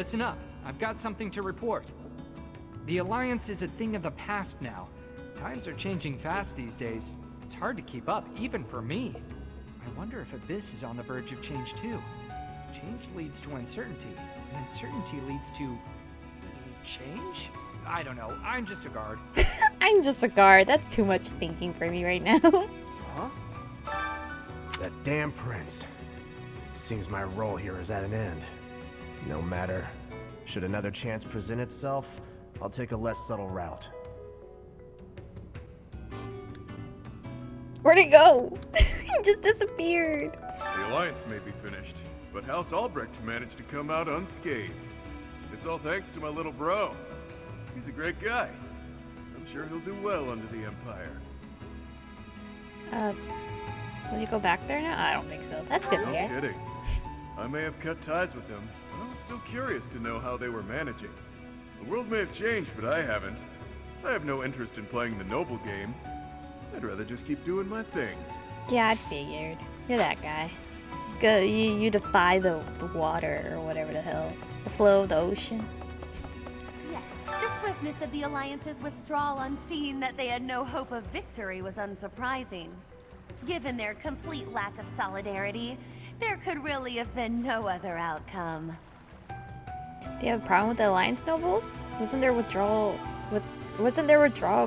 listen up. I've got something to report. The Alliance is a thing of the past now. Times are changing fast these days. It's hard to keep up, even for me. I wonder if Abyss is on the verge of change too. Change leads to uncertainty, and uncertainty leads to... change? I don't know. I'm just a guard. I'm just a guard. That's too much thinking for me right now. Huh? That damn prince. Seems my role here is at an end. No matter. Should another chance present itself, I'll take a less subtle route. Where'd he go? He just disappeared. The Alliance may be finished, but House Albrecht managed to come out unscathed. It's all thanks to my little bro. He's a great guy. I'm sure he'll do well under the Empire. Will you go back there now? I don't think so. That's good to No hear. kidding. I may have cut ties with them, but I was still curious to know how they were managing. The world may have changed, but I haven't. I have no interest in playing the noble game. I'd rather just keep doing my thing. Yeah, I figured. You're that guy. You defy the water or whatever the hell. The flow of the ocean. Yes, the swiftness of the Alliance's withdrawal on seeing that they had no hope of victory was unsurprising. Given their complete lack of solidarity, there could really have been no other outcome. Do you have a problem with the Alliance nobles? Wasn't there withdrawal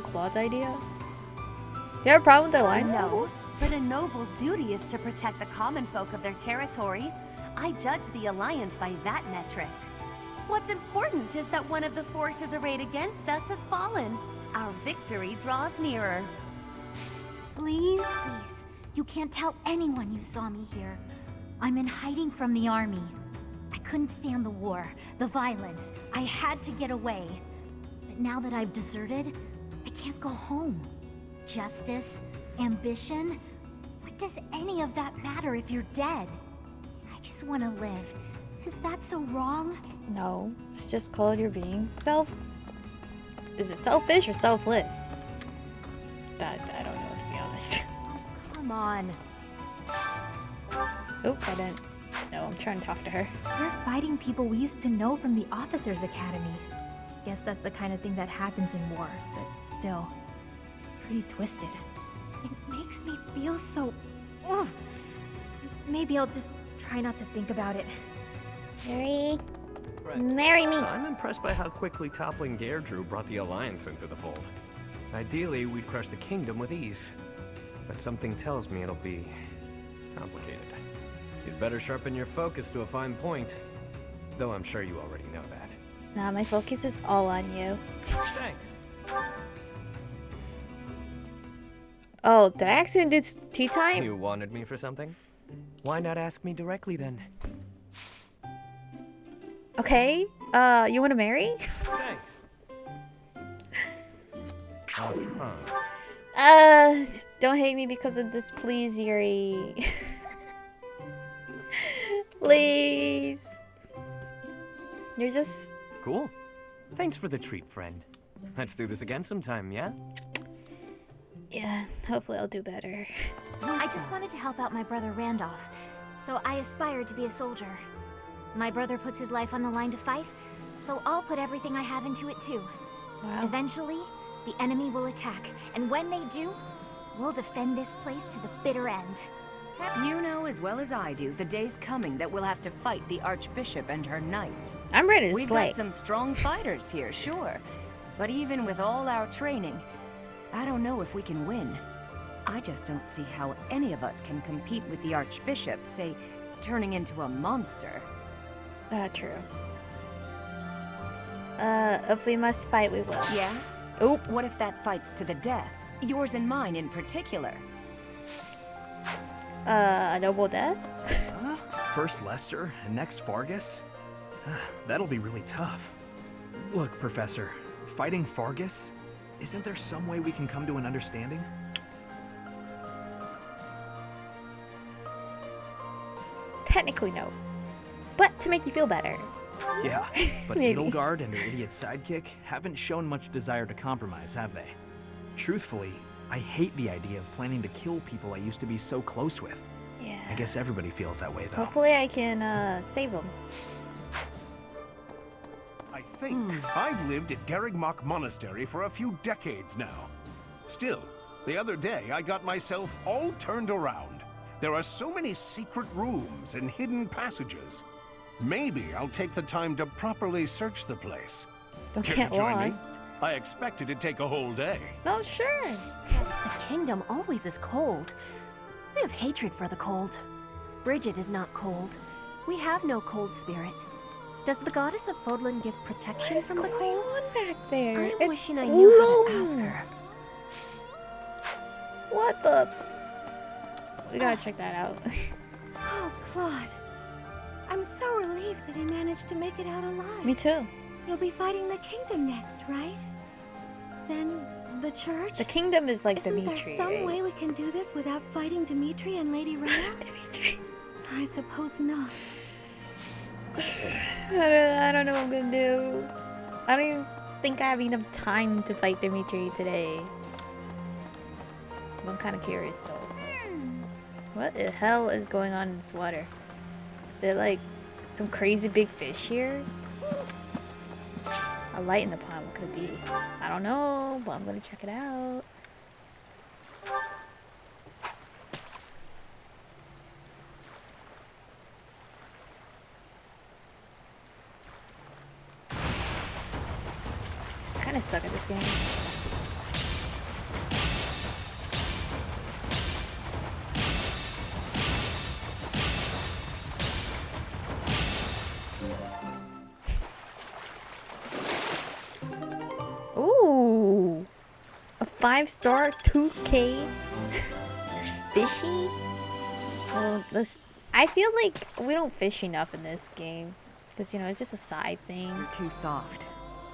Claude's idea? Do you have a problem with the Alliance No, nobles? but a noble's duty is to protect the common folk of their territory. I judge the Alliance by that metric. What's important is that one of the forces arrayed against us has fallen. Our victory draws nearer. Please, you can't tell anyone you saw me here. I'm in hiding from the army. I couldn't stand the war, the violence. I had to get away. But now that I've deserted, I can't go home. Justice, ambition, what does any of that matter if you're dead? I just want to live. Is that so wrong? No, it's just called you're being Is it selfish or selfless? I don't know, to be honest. Come on. Oh, I didn't. No, I'm trying to talk to her. They're fighting people we used to know from the Officers' Academy. Guess that's the kind of thing that happens in war, but still, it's pretty twisted. It makes me feel so... Ugh. Maybe I'll just try not to think about it. Marry me. I'm impressed by how quickly toppling Gairdru brought the Alliance into the fold. Ideally, we'd crush the kingdom with ease. But something tells me it'll be complicated. You'd better sharpen your focus to a fine point. Though I'm sure you already know that. Nah, my focus is all on you. Thanks. Oh, did I accidentally do tea time? You wanted me for something? Why not ask me directly then? Okay, you wanna marry? Thanks. Don't hate me because of this, please, Yuri. Please. You're just... Cool. Thanks for the treat, friend. Let's do this again sometime, yeah? Yeah, hopefully I'll do better. I just wanted to help out my brother Randolph, so I aspired to be a soldier. My brother puts his life on the line to fight, so I'll put everything I have into it too. Wow. Eventually, the enemy will attack, and when they do, we'll defend this place to the bitter end. You know as well as I do the day's coming that we'll have to fight the Archbishop and her knights. I'm ready to We've slay. got some strong fighters here, sure. But even with all our training, I don't know if we can win. I just don't see how any of us can compete with the Archbishop, say, turning into a monster. True. If we must fight, we will. Yeah? Oop. What if that fight's to the death? Yours and mine in particular. A noble death? First Lester, and next Fargus? That'll be really tough. Look, Professor, fighting Fargus? Isn't there some way we can come to an understanding? Technically, no. But to make you feel better. Yeah, but Maybe. Edelgard and her idiot sidekick haven't shown much desire to compromise, have they? Truthfully, I hate the idea of planning to kill people I used to be so close with. Yeah. I guess everybody feels that way, though. Hopefully I can, save him. think. I've lived at Garrigmock Monastery for a few decades now. Still, the other day I got myself all turned around. There are so many secret rooms and hidden passages. Maybe I'll take the time to properly search the place. Don't Can get you join lost. me? I expected it'd take a whole day. No, sure. The kingdom always is cold. I have hatred for the cold. Bridget is not cold. We have no cold spirit. Does the goddess of Fodlan give protection from the cold? What's going on back there? I'm It's wishing I knew how to long. ask her. What the? We gotta check that out. Oh, Claude. I'm so relieved that he managed to make it out alive. Me too. You'll be fighting the kingdom next, right? Then the church? The kingdom is like Isn't Dimitri. there some right? way we can do this without fighting Dimitri and Lady Rhea? Dimitri. I suppose not. I don't know what I'm gonna do. I don't even think I have enough time to fight Dimitri today. I'm kind of curious though. So. What the hell is going on in this water? Is it like some crazy big fish here? A light in the pond, what could it be? I don't know, but I'm gonna check it out. Kinda suck at this game. Ooh, a 5-star 2K fishy. Well, this I feel like we don't fish enough in this game because you know it's just a side thing. You're too soft.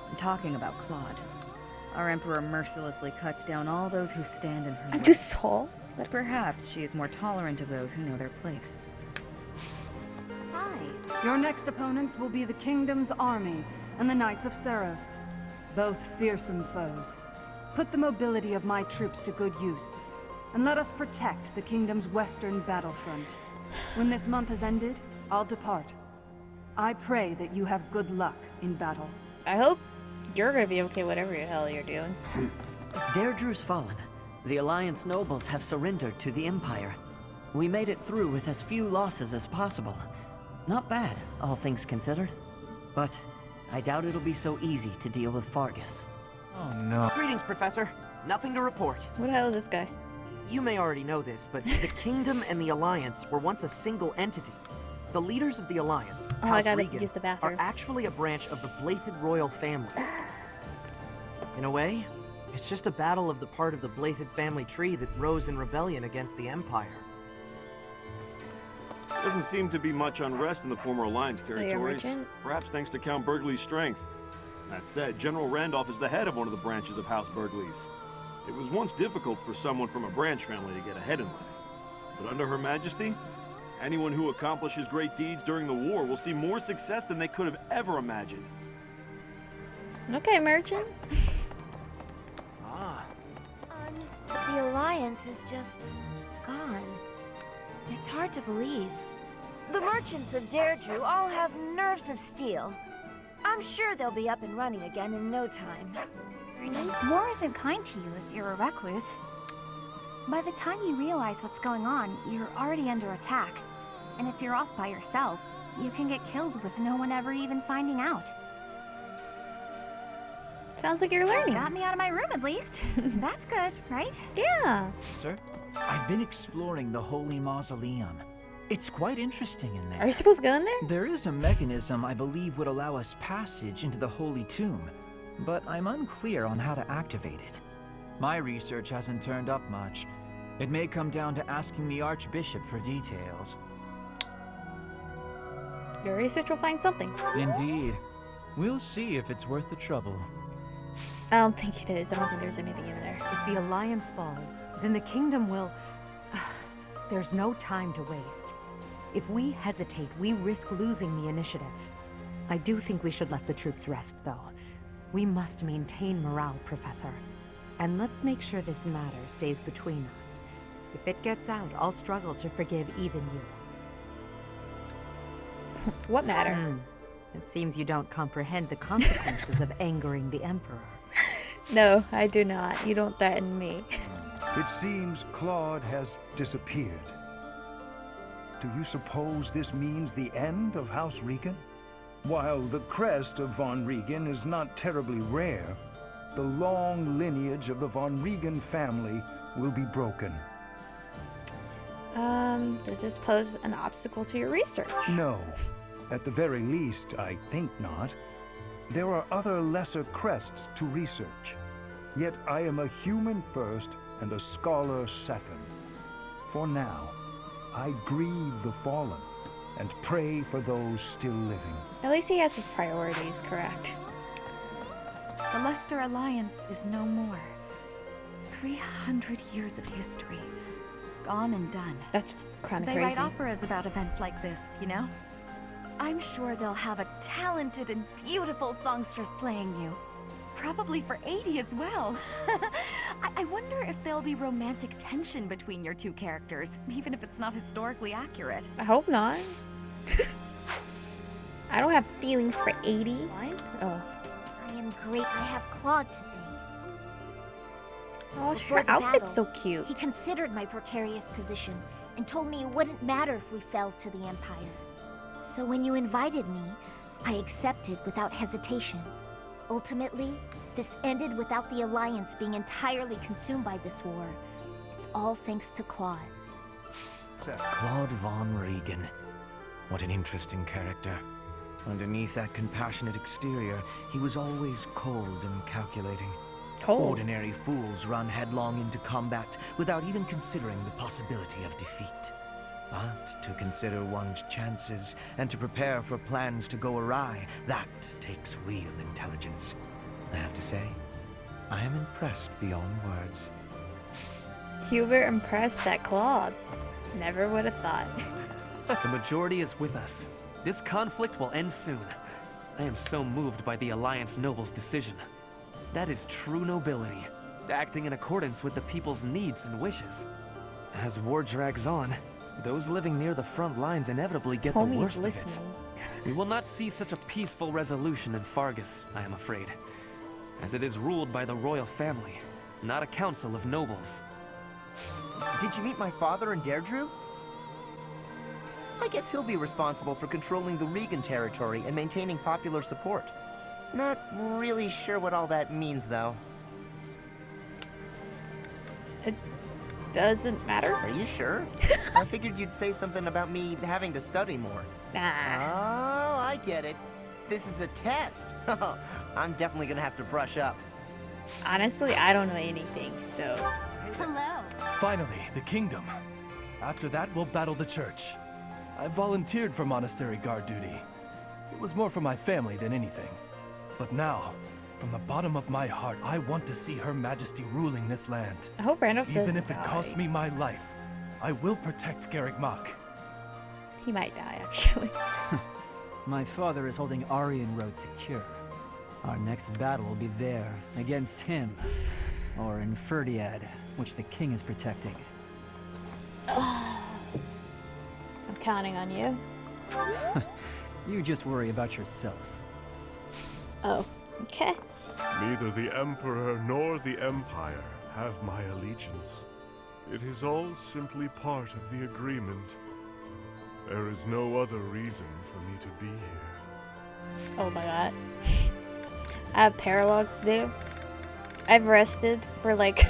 I'm talking about Claude. Our emperor mercilessly cuts down all those who stand in her I'm way. too soft. But perhaps she is more tolerant of those who know their place. Hi. Your next opponents will be the Kingdom's army and the Knights of Saros. Both fearsome foes. Put the mobility of my troops to good use, and let us protect the Kingdom's western battlefront. When this month has ended, I'll depart. I pray that you have good luck in battle. I hope you're gonna be okay whatever the hell you're doing. Deirdre's fallen. The Alliance nobles have surrendered to the Empire. We made it through with as few losses as possible. Not bad, all things considered. But I doubt it'll be so easy to deal with Fargus. Oh no. Greetings, Professor. Nothing to report. What the hell is this guy? You may already know this, but the Kingdom and the Alliance were once a single entity. The leaders of the Alliance, I House gotta Regan, use the are bathroom. actually a branch of the Blythed royal family. In a way, it's just a battle of the part of the Blythed family tree that rose in rebellion against the Empire. Doesn't seem to be much unrest in the former Alliance you're a territories. merchant? Perhaps thanks to Count Burgley's strength. That said, General Randolph is the head of one of the branches of House Burgleys. It was once difficult for someone from a branch family to get ahead in life. But under Her Majesty, anyone who accomplishes great deeds during the war will see more success than they could have ever imagined. Okay, merchant. The Alliance is just gone. It's hard to believe. The merchants of Deirdre all have nerves of steel. I'm sure they'll be up and running again in no time. War isn't kind to you if you're a recluse. By the time you realize what's going on, you're already under attack. And if you're off by yourself, you can get killed with no one ever even finding out. Sounds like you're learning. Got me out of my room at least. That's good, right? Yeah. Sir, I've been exploring the Holy Mausoleum. It's quite interesting in there. Are you supposed to go in there? There is a mechanism I believe would allow us passage into the Holy Tomb, but I'm unclear on how to activate it. My research hasn't turned up much. It may come down to asking the Archbishop for details. Your research will find something. Indeed. We'll see if it's worth the trouble. I don't think it is. I don't think there's anything in there. If the Alliance falls, then the Kingdom will... There's no time to waste. If we hesitate, we risk losing the initiative. I do think we should let the troops rest, though. We must maintain morale, Professor. And let's make sure this matter stays between us. If it gets out, I'll struggle to forgive even you. What matter? It seems you don't comprehend the consequences of angering the Emperor. No, I do not. You don't threaten me. It seems Claude has disappeared. Do you suppose this means the end of House Regan? While the crest of von Regan is not terribly rare, the long lineage of the von Regan family will be broken. Does this pose an obstacle to your research? No. At the very least, I think not. There are other lesser crests to research. Yet I am a human first and a scholar second. For now, I grieve the fallen and pray for those still living. At least he has his priorities correct. The Leicester Alliance is no more. 300 years of history. Gone and done. That's kind of They crazy. write operas about events like this, you know? I'm sure they'll have a talented and beautiful songstress playing you. Probably for 80 as well. I wonder if there'll be romantic tension between your two characters, even if it's not historically accurate. I hope not. I don't have feelings for 80. What? Oh. I am great. I have Claude to thank. Oh, Before her the outfit's so battle, cute. He considered my precarious position and told me it wouldn't matter if we fell to the Empire. So when you invited me, I accepted without hesitation. Ultimately, this ended without the Alliance being entirely consumed by this war. It's all thanks to Claude. Claude von Regan. What an interesting character. Underneath that compassionate exterior, he was always cold and calculating. Cold. Ordinary fools run headlong into combat without even considering the possibility of defeat. But to consider one's chances and to prepare for plans to go awry, that takes real intelligence. I have to say, I am impressed beyond words. Hubert impressed at Claude. Never would have thought. The majority is with us. This conflict will end soon. I am so moved by the Alliance Noble's decision. That is true nobility, acting in accordance with the people's needs and wishes. As war drags on, those living near the front lines inevitably get the Homie's worst listening. of it. We will not see such a peaceful resolution in Fargus, I am afraid, as it is ruled by the royal family, not a council of nobles. Did you meet my father in Deirdre? I guess he'll be responsible for controlling the Regan territory and maintaining popular support. Not really sure what all that means, though. It doesn't matter. Are you sure? I figured you'd say something about me having to study more. Nah. Oh, I get it. This is a test. I'm definitely gonna have to brush up. Honestly, I don't know anything, so... Hello. Finally, the kingdom. After that, we'll battle the church. I volunteered for monastery guard duty. It was more for my family than anything. But now, from the bottom of my heart, I want to see Her Majesty ruling this land. I hope Randolph doesn't Even if it die. costs me my life, I will protect Garrick Mach. He might die, actually. My father is holding Aryan Road secure. Our next battle will be there, against him. Or in Ferdiad, which the king is protecting. I'm counting on you. You just worry about yourself. Oh, okay. Neither the Emperor nor the Empire have my allegiance. It is all simply part of the agreement. There is no other reason for me to be here. Oh my god. I have paralogs to do. I've rested for like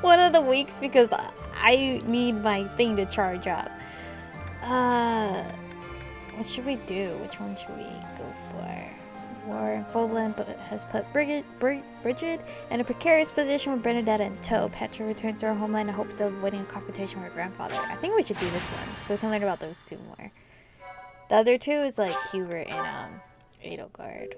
one of the weeks because I need my thing to charge up. What should we do? Which one should we go for? War. Voland has put Bridget in a precarious position with Bernadette in tow. Petra returns to her homeland in hopes of avoiding a confrontation with her grandfather. I think we should do this one so we can learn about those two more. The other two is like Hubert and Edelgard.